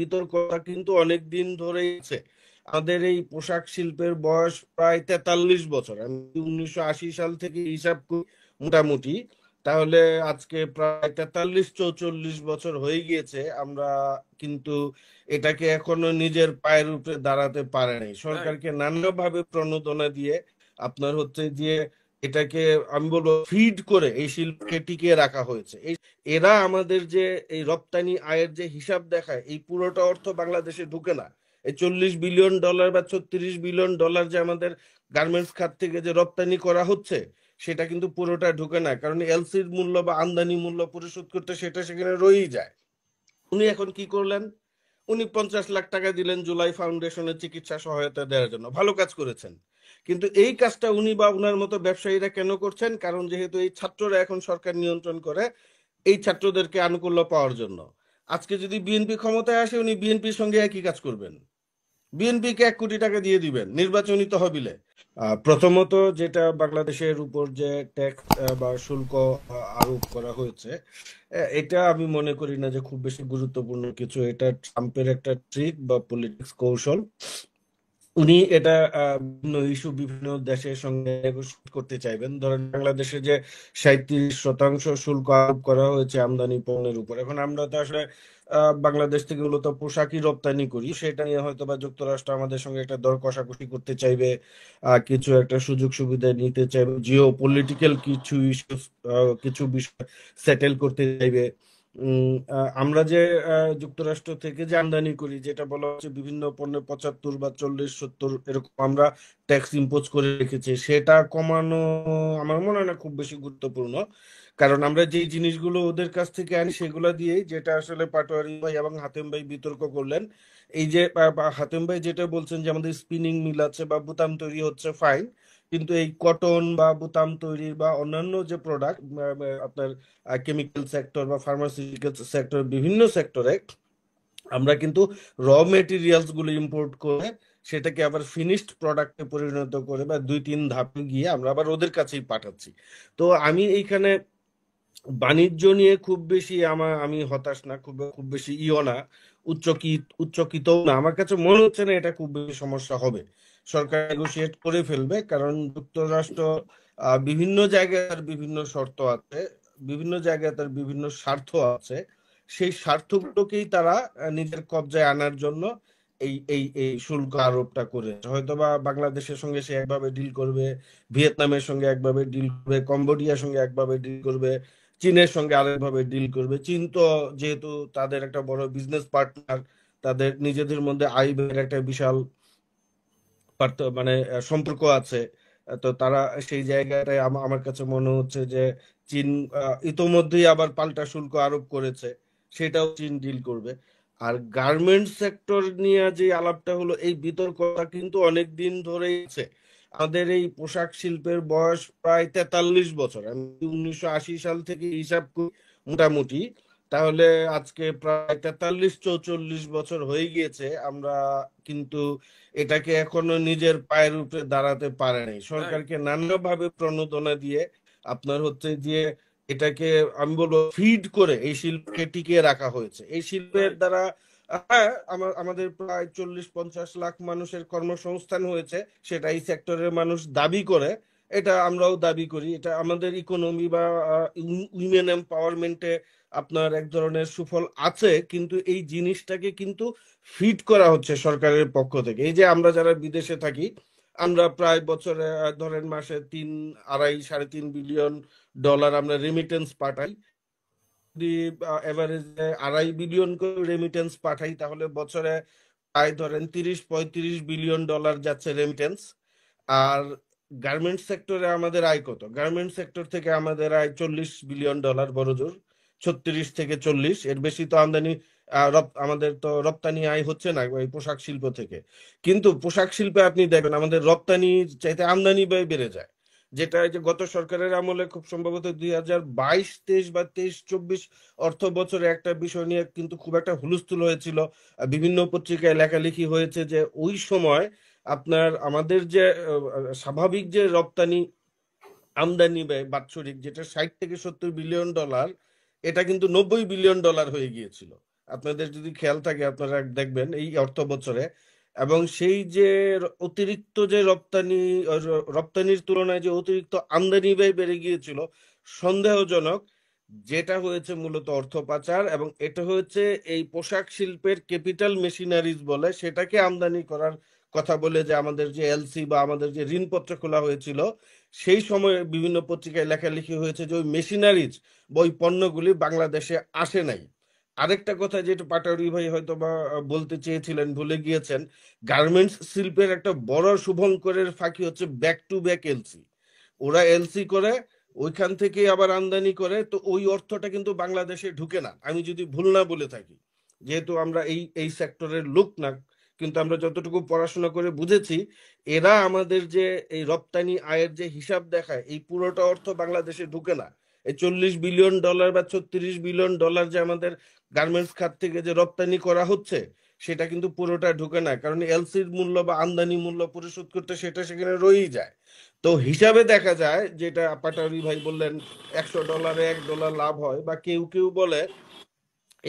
বিতর্কটা কিন্তু অনেক দিন ধরেই আছে। আমাদের এই পোশাক শিল্পের বয়স প্রায় 43 বছর। আমি 1980 সাল থেকে হিসাব করি মোটামুটি, তাহলে আজকে প্রায় 43-44 বছর হয়ে গিয়েছে। আমরা কিন্তু এটাকে এখনো নিজের পায়ের উপরে দাঁড়াতে পারে নাই। রাইট। সরকারকে নানাভাবে প্রণোদনা দিয়ে আপনার হচ্ছে যে এটাকে আমি বলবো ফিড করে এই শিল্পকে টিকিয়ে রাখা হয়েছে। এরা আমাদের যে এই রপ্তানি আয়ের যে হিসাব দেখায়, এই পুরোটা অর্থ বাংলাদেশে ঢুকে না। এই $40 বিলিয়ন বা $36 বিলিয়ন যে আমাদের গার্মেন্টস খাত থেকে যে রপ্তানি করা হচ্ছে, সেটা কিন্তু পুরোটা ঢুকে না, কারণ এলসির মূল্য বা আমদানি মূল্য পরিশোধ করতে সেটা সেখানে রয়েই যায়। উনি এখন কি করলেন? উনি 50 লাখ টাকা দিলেন জুলাই ফাউন্ডেশনের চিকিৎসা সহায়তা দেওয়ার জন্য, ভালো কাজ করেছেন। কিন্তু এই কাজটা উনি বা উনার মতো ব্যবসায়ীরা কেন করছেন? কারণ যেহেতু এই ছাত্ররা এখন সরকার নিয়ন্ত্রণ করে, এই ছাত্রদেরকে আনুকূল্য পাওয়ার জন্য। আজকে যদি বিএনপি ক্ষমতায় আসে, উনি বিএনপির সঙ্গে একই কাজ করবেন, বিএনপিকে 1 কোটি টাকা দিয়ে দিবেন নির্বাচনী তহবিলে। প্রথমত, যেটা বাংলাদেশের উপর যে ট্যাক্স বা শুল্ক আরোপ করা হয়েছে, এটা আমি মনে করি না যে খুব বেশি গুরুত্বপূর্ণ কিছু। এটা ট্রাম্পের একটা ট্রিক বা পলিটিক্স কৌশল। উনি এটা বিভিন্ন ইস্যু বিভিন্ন দেশের সঙ্গে negotiate করতে চাইবেন। ধরেন বাংলাদেশে যে 37% শুল্ক আরোপ করা হয়েছে আমদানি পণ্যের উপর, এখন আমরা তো আসলে বাংলাদেশ থেকে মূলত পোশাকই রপ্তানি করি, সেটা নিয়ে হয়তো বা যুক্তরাষ্ট্র আমাদের সঙ্গে একটা দর কষাকষি করতে চাইবে, কিছু একটা সুযোগ সুবিধা নিতে চাইবে, জিও পলিটিক্যাল কিছু ইস্যুস, কিছু বিষয় সেটেল করতে চাইবে। আমরা যে যুক্তরাষ্ট্র থেকে যে আমদানি করি, যেটা বলা হচ্ছে বিভিন্ন পণ্যে 75 বা 40-70 এরকম আমরা ট্যাক্স ইম্পোজ করে রেখেছি, সেটা কমানো আমার মনে হয় না খুব বেশি গুরুত্বপূর্ণ। কারণ আমরা যেই জিনিসগুলো ওদের কাছ থেকে আনি সেগুলো দিয়েই, যেটা আসলে পাটোয়ারি ভাই এবং হাতেম ভাই বিতর্ক করলেন, এই যে হাতেম ভাই যেটা বলছেন যে আমাদের স্পিনিং মিল আছে বা বুতাম তৈরি হচ্ছে, ফাইন, কিন্তু এই কটন বা বুতাম তৈরি বা অন্যান্য যে প্রোডাক্ট আপনার কেমিক্যাল সেক্টর বা ফার্মাসিউটিক্যাল সেক্টর, বিভিন্ন সেক্টরে আমরা কিন্তু র মেটেরিয়ালস গুলো ইম্পোর্ট করে সেটাকে আবার ফিনিশড প্রোডাক্টে পরিণত করে বা 2-3 ধাপে গিয়ে আমরা আবার ওদের কাছেই পাঠাচ্ছি। তো আমি এইখানে বাণিজ্য নিয়ে খুব বেশি আমি হতাশ না, খুব খুব বেশি না, উচ্চকিত না। আমার কাছে মনে হচ্ছে না এটা খুব বেশি সমস্যা হবে। সরকার নেগোশিয়েট করে ফেলবে, কারণ যুক্তরাষ্ট্র বিভিন্ন জায়গায় তার বিভিন্ন শর্ত আছে, বিভিন্ন জায়গায় তার বিভিন্ন স্বার্থ আছে। সেই স্বার্থগুলোকেই তারা নিজের কবজায় আনার জন্য এই এই এই শুল্ক আরোপটা করেছে। হয়তোবা বাংলাদেশের সঙ্গে সে একভাবে ডিল করবে, ভিয়েতনামের সঙ্গে একভাবে ডিল করবে, কম্বোডিয়ার সঙ্গে একভাবে ডিল করবে, চীনের সঙ্গে আরেকভাবে ডিল করবে। চীন তো যেহেতু তাদের একটা বড় বিজনেস পার্টনার, তাদের নিজেদের মধ্যে আই ব্যয়ের একটা বিশাল মানে সম্পর্ক আছে। তো তারা সেই জায়গাটায় আমার কাছে মনে হচ্ছে যে চীন ইতোমধ্যেই আবার পাল্টা শুল্ক আরোপ করেছে, সেটাও চীন ডিল করবে। আর গার্মেন্টস সেক্টর নিয়ে যে আলাপটা হলো, এই বিতর্কটা কিন্তু অনেক দিন ধরেই আছে। আমাদের এই পোশাক শিল্পের বয়স প্রায় 43 বছর। আমি 1980 সাল থেকে হিসাব করি মোটামুটি, তাহলে আজকে প্রায় 43-44 বছর হয়ে গিয়েছে। আমরা কিন্তু এটাকে এখনো নিজের পায়ের উপরে দাঁড়াতে পারে নাই। রাইট। সরকারকে নানাভাবে প্রণোদনা দিয়ে আপনার হচ্ছে যে এটাকে আমি বলবো ফিড করে এই শিল্পকে টিকিয়ে রাখা হয়েছে। এই শিল্পের রাইট। দ্বারা হ্যাঁ, আমাদের প্রায় 40-50 লাখ মানুষের কর্মসংস্থান হয়েছে, সেটা এই সেক্টরের মানুষ দাবি করে। এটা আমরাও দাবি করি, এটা আমাদের ইকোনমি বা উইমেন এম্পাওয়ারমেন্টে আপনার এক ধরনের সুফল আছে। কিন্তু এই জিনিসটাকে কিন্তু ফিড করা হচ্ছে সরকারের পক্ষ থেকে। এই যে আমরা যারা বিদেশে থাকি, আমরা প্রায় বছরে ধরেন মাসে 3, 2.5, 3.5 বিলিয়ন ডলার আমরা রেমিটেন্স পাঠাই। যদি এভারেজে 2.5 বিলিয়ন করে রেমিটেন্স পাঠাই, তাহলে বছরে প্রায় ধরেন 30-35 বিলিয়ন ডলার যাচ্ছে রেমিটেন্স। আর গার্মেন্টস সেক্টরে আমাদের আয় কত? গার্মেন্টস সেক্টর থেকে আমাদের আয় $40 বিলিয়ন বড় জোর, 36 থেকে 40, এর বেশি তো আমদানি আমাদের তো রপ্তানি আয় হচ্ছে না ওই পোশাক শিল্প থেকে। কিন্তু পোশাক শিল্পে আপনি দেখবেন আমাদের রপ্তানি চাইতে আমদানি ব্যয় বেড়ে যায়। যেটা এই যে গত সরকারের আমলে খুব সম্ভবত 2022-23 বা 23-24 অর্থ বছরে একটা বিষয় নিয়ে কিন্তু খুব একটা হুলস্থুল হয়েছিল। বিভিন্ন পত্রিকায় লেখালেখি হয়েছে যে ওই সময় আপনার আমাদের যে স্বাভাবিক যে রপ্তানি আমদানি ব্যয় বাৎসরিক, যেটা 60-70 বিলিয়ন ডলার, এটা কিন্তু 90 বিলিয়ন ডলার হয়ে গিয়েছিল। আপনাদের যদি খেয়াল থাকে আপনারা দেখবেন এই অর্থ বছরে, এবং সেই যে অতিরিক্ত যে রপ্তানির তুলনায় যে অতিরিক্ত আমদানি ব্যয় বেড়ে গিয়েছিল সন্দেহজনক, যেটা হয়েছে মূলত অর্থ পাচার, এবং এটা হয়েছে এই পোশাক শিল্পের ক্যাপিটাল মেশিনারিজ বলে সেটাকে আমদানি করার কথা বলে, যে আমাদের যে এলসি বা আমাদের যে ঋণপত্র খোলা হয়েছিল সেই সময় বিভিন্ন পত্রিকায় লেখালেখি হয়েছে যে ওই মেশিনারিজ বা ওই পণ্যগুলি বাংলাদেশে আসে নাই। আরেকটা কথা যেটা পাটারি ভাই হয়তো বা বলতে চেয়েছিলেন ভুলে গিয়েছেন, গার্মেন্টস শিল্পের একটা বড় শুভঙ্করের ফাঁকি হচ্ছে ব্যাক টু ব্যাক এলসি। ওরা এলসি করে ওইখান থেকে আবার আমদানি করে, তো ওই অর্থটা কিন্তু বাংলাদেশে ঢুকে না, আমি যদি ভুল না বলে থাকি। যেহেতু আমরা এই এই সেক্টরের লোক না, কিন্তু আমরা যতটুকু পড়াশোনা করে বুঝেছি এরা আমাদের যে এই রপ্তানি আয়ের যে হিসাব দেখায় এই পুরোটা অর্থ বাংলাদেশে ঢুকে না। এই $40 বিলিয়ন বা $36 বিলিয়ন যে আমাদের গার্মেন্টস খাত থেকে যে রপ্তানি করা হচ্ছে সেটা কিন্তু পুরোটা ঢুকে না, কারণ এলসির মূল্য বা আমদানি মূল্য পরিশোধ করতে সেটা সেখানে রয়েই যায়। তো হিসাবে দেখা যায়, যেটা পাটারি ভাই বললেন $100 $1 লাভ হয়, বা কেউ কেউ বলে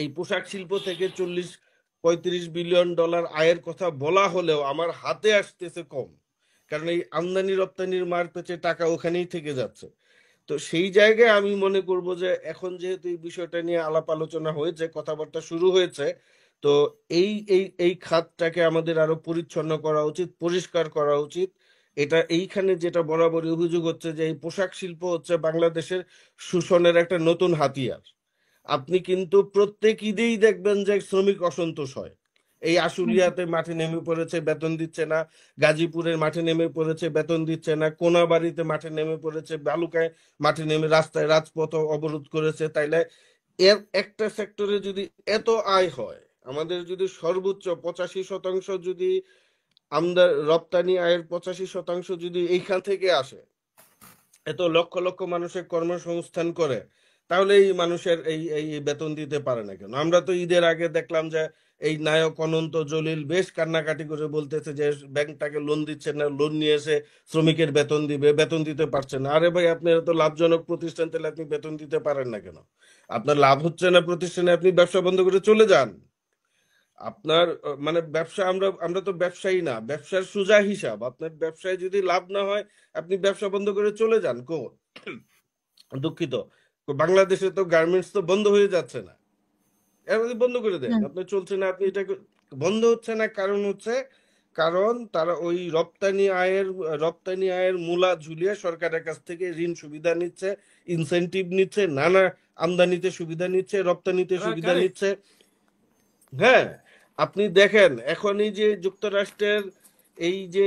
এই পোশাক শিল্প থেকে 40-35 বিলিয়ন আয়ের কথা বলা হলেও আমার হাতে আসতেছে কম, কারণ এই আমদানি রপ্তানির মার পেছে টাকা ওখানেই থেকে যাচ্ছে। তো সেই জায়গায় আমি মনে করব যে এখন যেহেতু এই বিষয়টা নিয়ে আলাপ আলোচনা হয়েছে, কথাবার্তা শুরু হয়েছে, তো এই এই এই খাতটাকে আমাদের আরো পরিচ্ছন্ন করা উচিত, পরিষ্কার করা উচিত। এটা এইখানে যেটা বরাবরই অভিযোগ হচ্ছে যে এই পোশাক শিল্প হচ্ছে বাংলাদেশের শোষণের একটা নতুন হাতিয়ার। আপনি কিন্তু প্রত্যেক ঈদেই দেখবেন যে শ্রমিক অসন্তোষ হয়। এই আশুলিয়াতে মাঠে নেমে পড়েছে, বেতন দিচ্ছে না। গাজীপুরের মাঠে নেমে পড়েছে, বেতন দিচ্ছে না। কোনাবাড়িতে মাঠে নেমে পড়েছে, বালুকায় মাঠে নেমে রাস্তায় রাজপথ অবরোধ করেছে। তাইলে এর একটা সেক্টরে যদি এত আয় হয়, আমাদের যদি সর্বোচ্চ 85% যদি রপ্তানি আয়ের 85% যদি এইখান থেকে আসে, এত লক্ষ লক্ষ মানুষের কর্মসংস্থান করে, তাহলে এই মানুষের এই এই বেতন দিতে পারে না কেন? আমরা তো ঈদের আগে দেখলাম যে এই নায়ক অনন্ত জলিল বেশ কান্নাকাটি করে বলতেছে যে ব্যাংক তাকে লোন দিচ্ছে না, লোন নিয়ে এসে শ্রমিকের বেতন দিবে, বেতন দিতে পারছে না। আরে ভাই, আপনি এত লাভজনক প্রতিষ্ঠান, তাহলে আপনি বেতন দিতে পারেন না কেন? আপনার লাভ হচ্ছে না প্রতিষ্ঠানে, আপনি ব্যবসা বন্ধ করে চলে যান। আপনার মানে ব্যবসা, আমরা আমরা তো ব্যবসায়ী না, ব্যবসার সোজা হিসাব, আপনার ব্যবসায় যদি লাভ না হয় আপনি ব্যবসা বন্ধ করে চলে যান। দুঃখিত, বাংলাদেশে তো গার্মেন্টস তো বন্ধ হয়ে যাচ্ছে না, এর মধ্যে বন্ধ করে দেন, হুম। আপনার চলছে না, আপনি এটা বন্ধ হচ্ছে না, কারণ হচ্ছে কারণ তারা ওই রপ্তানি আয়ের মূলা ঝুলিয়ে সরকারের কাছ থেকে ঋণ সুবিধা নিচ্ছে, ইনসেনটিভ নিচ্ছে, নানা আমদানিতে সুবিধা নিচ্ছে, রপ্তানিতে সুবিধা কারেক্ট। নিচ্ছে। হ্যাঁ, আপনি দেখেন এখন এই যে যুক্তরাষ্ট্রের এই যে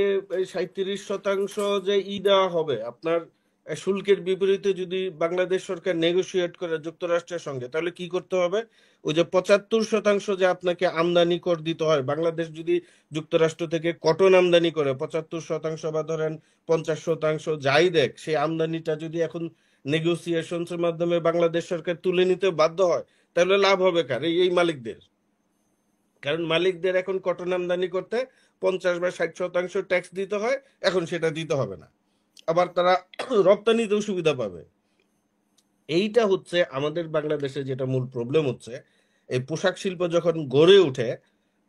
37% যে দেওয়া হবে আপনার শুল্কের বিপরীতে, যদি বাংলাদেশ সরকার নেগোশিয়েট করে যুক্তরাষ্ট্রের সঙ্গে, তাহলে কি করতে হবে? ওই যে 75% যে আপনাকে আমদানি কর দিতে হয়, বাংলাদেশ যদি যুক্তরাষ্ট্র থেকে কটন আমদানি করে 75% বা ধরেন 50% যাই দেখ, সেই আমদানিটা যদি এখন নেগোসিয়েশনস মাধ্যমে বাংলাদেশ সরকার তুলে নিতে বাধ্য হয়, তাহলে লাভ হবে কার? এই মালিকদের। কারণ মালিকদের এখন কটন আমদানি করতে 50 বা 60% ট্যাক্স দিতে হয়, এখন সেটা দিতে হবে না, আবার তারা রপ্তানিতেও সুবিধা পাবে। এইটা হচ্ছে আমাদের বাংলাদেশে যেটা মূল প্রবলেম হচ্ছে, এই পোশাক শিল্প যখন গড়ে ওঠে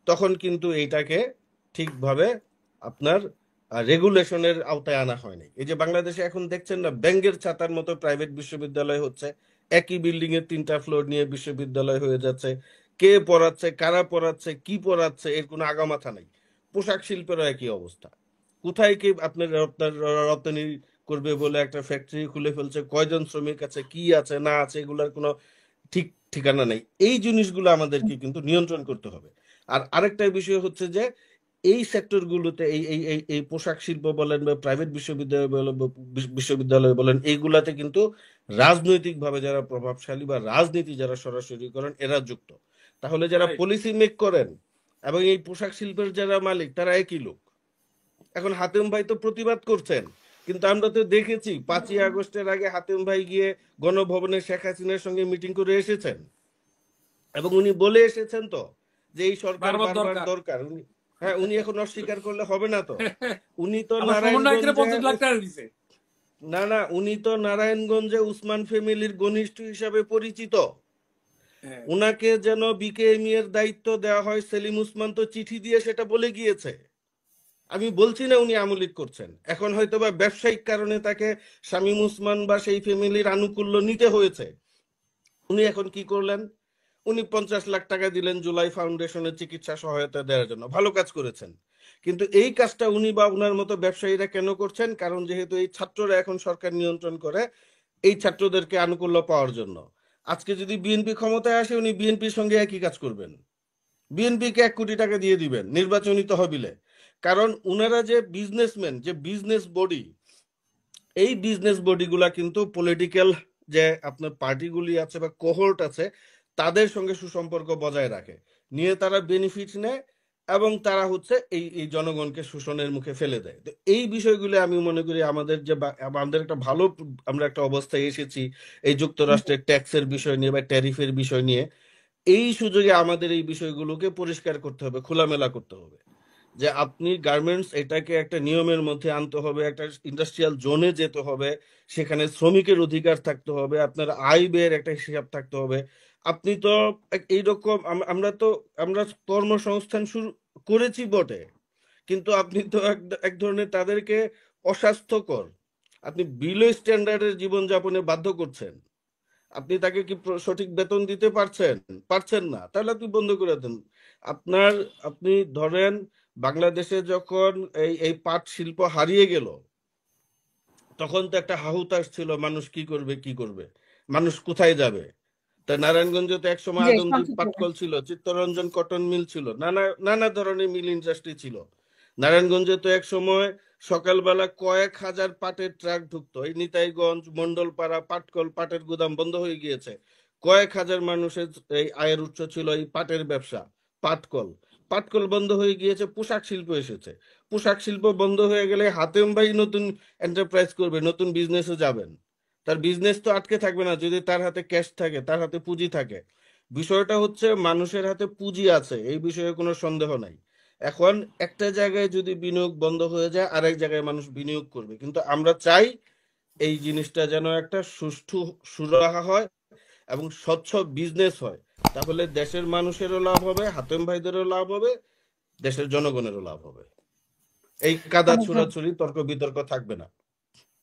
তখন কিন্তু এইটাকে ঠিকভাবে আপনার রেগুলেশনের আওতায় আনা হয়নি। এই যে বাংলাদেশে এখন দেখছেন না, ব্যাঙ্গের ছাতার মতো প্রাইভেট বিশ্ববিদ্যালয় হচ্ছে, একই বিল্ডিং এর 3টা ফ্লোর নিয়ে বিশ্ববিদ্যালয় হয়ে যাচ্ছে। কে পড়াচ্ছে, কারা পড়াচ্ছে, কি পড়াচ্ছে, এর কোনো আগামাথা নাই। পোশাক শিল্পেরও একই অবস্থা। কোথায় কি আপনার রপ্তানি করবে বলে একটা ফ্যাক্টরি খুলে ফেলছে, কয়জন শ্রমিক আছে, কি আছে না আছে, এগুলার কোনো ঠিক ঠিকানা নেই। এই জিনিসগুলো আমাদেরকে কিন্তু নিয়ন্ত্রণ করতে হবে। আর আরেকটা বিষয় হচ্ছে যে এই সেক্টরগুলোতে এই এই এই এই পোশাক শিল্প বলেন বা প্রাইভেট বিশ্ববিদ্যালয় বলেন বা বিশ্ববিদ্যালয় বলেন, এইগুলাতে কিন্তু রাজনৈতিকভাবে যারা প্রভাবশালী বা রাজনীতি যারা সরাসরি করেন এরা যুক্ত। তাহলে যারা রাইট। পলিসি মেক করেন এবং এই পোশাক শিল্পের যারা মালিক তারা একই লোক। এখন হাতেম ভাই তো প্রতিবাদ করছেন, কিন্তু আমরা তো দেখেছি 5ই আগস্টের আগে হাতেম ভাই গিয়ে গণভবনে শেখ হাসিনার সঙ্গে মিটিং করে এসেছেন, এবং উনি বলে এসেছেন তো যে এই সরকার বারবার বারবার দরকার। দরকার। হ্যাঁ, উনি এখন অস্বীকার করলে হবে না তো। উনি তো আবার সমন্বয়কের নারায়ণগঞ্জে 50 লাখ টাকা দিছে। না না, উনি তো নারায়ণগঞ্জে উসমান ফ্যামিলির ঘনিষ্ঠ হিসাবে পরিচিত। হ্যাঁ। উনাকে যেন বিকেএমই এর দায়িত্ব দেওয়া হয়, সেলিম উসমান তো চিঠি দিয়ে সেটা বলে গিয়েছে। আমি বলছি না উনি আমলিক করছেন, এখন হয়তো বা ব্যবসায়িক কারণে তাকে শামীম উসমান বা সেই ফ্যামিলির আনুকূল্য নিতে হয়েছে। উনি এখন কি করলেন? উনি 50 লাখ টাকা দিলেন জুলাই ফাউন্ডেশনের চিকিৎসা সহায়তা দেওয়ার জন্য, ভালো কাজ করেছেন। কিন্তু এই কাজটা উনি বা উনার মতো ব্যবসায়ীরা কেন করছেন? কারণ যেহেতু এই ছাত্ররা এখন সরকার নিয়ন্ত্রণ করে, এই ছাত্রদেরকে আনুকূল্য পাওয়ার জন্য। আজকে যদি বিএনপি ক্ষমতায় আসে, উনি বিএনপির সঙ্গে একই কাজ করবেন, বিএনপিকে 1 কোটি টাকা দিয়ে দিবেন নির্বাচনী তহবিলে। কারণ উনারা যে বিজনেসম্যান, যে বিজনেস বডি, এই বিজনেস বডিগুলা কিন্তু পলিটিক্যাল যে আপনার পার্টিগুলি আছে বা কোহর্ট আছে, তাদের সঙ্গে সুসম্পর্ক বজায় রাখে, নিয়ে তারা বেনিফিট নেয় এবং তারা হচ্ছে এই জনগণকে শোষণের মুখে ফেলে দেয়। তো এই বিষয়গুলো আমি মনে করি আমাদের যে আমাদের একটা ভালো, আমরা একটা অবস্থায় এসেছি এই যুক্তরাষ্ট্রের ট্যাক্সের বিষয় নিয়ে বা ট্যারিফের বিষয় নিয়ে। এই সুযোগে আমাদের এই বিষয়গুলোকে পরিষ্কার করতে হবে, খোলামেলা করতে হবে। যে আপনি গার্মেন্টস এটাকে একটা নিয়মের মধ্যে আনতে হবে, একটা ইন্ডাস্ট্রিয়াল জোনে যেতে হবে, সেখানে শ্রমিকের অধিকার থাকতে হবে, আপনার আয় ব্যয়ের একটা হিসাব থাকতে হবে। আপনি তো এইরকম আমরা কর্মসংস্থান শুরু করেছি বটে, কিন্তু আপনি তো এক ধরনের তাদেরকে অস্বাস্থ্যকর, আপনি বিলো স্ট্যান্ডার্ডের জীবনযাপনে বাধ্য করছেন। আপনি তাকে কি সঠিক বেতন দিতে পারছেন? পারছেন না, তাহলে আপনি বন্ধ করে দেন। আপনার, আপনি ধরেন বাংলাদেশে যখন এই এই পাট শিল্প হারিয়ে গেল, তখন তো একটা হাহুতাশ ছিল, মানুষ কি করবে কি করবে, মানুষ কোথায় যাবে। তা নারায়ণগঞ্জে তো একসময় যে আদমজীব সঠিক কথা। পাটকল ছিল, চিত্তরঞ্জন কটন মিল ছিল, নানা নানা ধরনের মিল ইন্ডাস্ট্রি ছিল। নারায়ণগঞ্জে তো এক সময় সকালবেলা কয়েক হাজার পাটের ট্রাক ঢুকতো, এই নিতাইগঞ্জ মন্ডলপাড়া পাটকল, পাটের গুদাম বন্ধ হয়ে গিয়েছে। কয়েক হাজার মানুষের এই আয়ের উৎস ছিল এই পাটের ব্যবসা, পাটকল। পাটকল বন্ধ হয়ে গিয়েছে, পোশাক শিল্প এসেছে। পোশাক শিল্প বন্ধ হয়ে গেলে হাতেম ভাই নতুন এন্টারপ্রাইজ করবে, নতুন বিজনেসে যাবেন। তার বিজনেস তো আটকে থাকবে না যদি তার হাতে ক্যাশ থাকে, তার হাতে পুঁজি থাকে। বিষয়টা হচ্ছে মানুষের হাতে পুঁজি আছে, এই বিষয়ে কোনো সন্দেহ নাই। এখন একটা জায়গায় যদি বিনিয়োগ বন্ধ হয়ে যায়, আরেক জায়গায় মানুষ বিনিয়োগ করবে। কিন্তু আমরা চাই এই জিনিসটা যেন একটা সুষ্ঠু সুরাহা হয় এবং স্বচ্ছ বিজনেস হয়। তাহলে দেশের মানুষেরও লাভ হবে, হাতেম ভাইদেরও লাভ হবে, দেশের জনগণেরও লাভ হবে। এই কাদা অনেক ছুড়াছুড়ি তর্ক বিতর্ক থাকবে না।